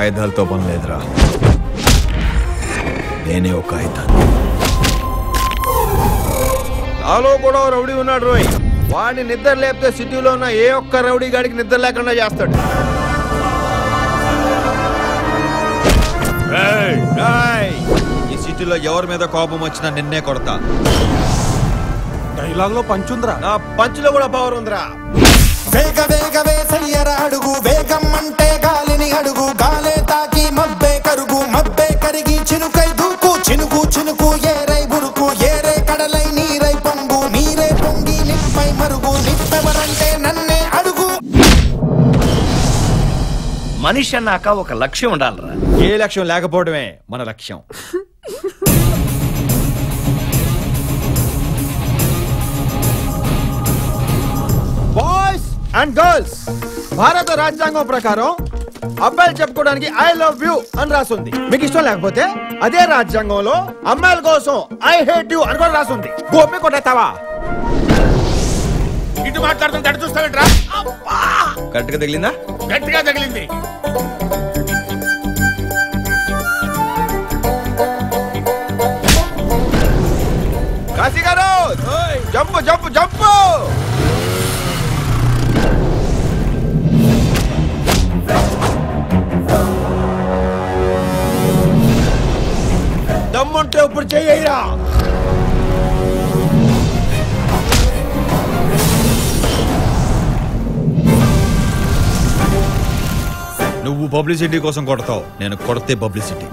ఆయుధాలతో పని లేదురా, నేనే ఒక ఆయుధాన్ని. నాలో కూడా రౌడీ ఉన్నాడు రోయ్. వాడిని నిద్ర లేపితే సిటీలో ఉన్న ఏ ఒక్క రౌడీ గాడికి నిద్ర లేకుండా చేస్తాడు. ఈ సిటీలో ఎవరి మీద కోపం వచ్చినా నిన్నే కొడతా. డైలాగ్ లో పంచుందిరా, నా పంచులో కూడా పవర్ ఉందిరా. వేగ వేగ వేసయ్యర అడుగు, వేగం అంటే గాలిని అడుగు, గాలే తాకి మబ్బే కరుగు, మబ్బే కరిగి చినుకై దూకు, చినుకు చినుకు ఏరై బురుకు, ఏరే కడలై నీరై పొంగు, నీరే పొంగి నిప్పై మరుగు, నిప్పెవరంటే నన్నే అడుగు. మనిషి అన్నాక ఒక లక్ష్యం ఉండాలరా. ఏ లక్ష్యం లేకపోవడమే మన లక్ష్యం. బాయ్స్ అండ్ గర్ల్స్, భారత రాజ్యాంగం ప్రకారం అబ్బాయిలు చెప్పుకోవడానికి ఐ లవ్ యూ అని రాసుంది. మీకు ఇష్టం లేకపోతే అదే రాజ్యాంగంలో అమ్మాయిల కోసం ఐ హేట్ యూ అని కూడా రాసుంది. గోపి కొట్టేస్తావా? ఇటు మాట్లాడుతుంటే అటు చూస్తావేంట్రా? కరెక్ట్గా తగిలిందా? గట్టిగా తగిలింది. కాశీ గారు, జంపు జంపు జంపు. దమ్ముంటే ఇప్పుడు చెయ్యరా. నువ్వు పబ్లిసిటీ కోసం కొడతావు, నేను కొడితే పబ్లిసిటీ.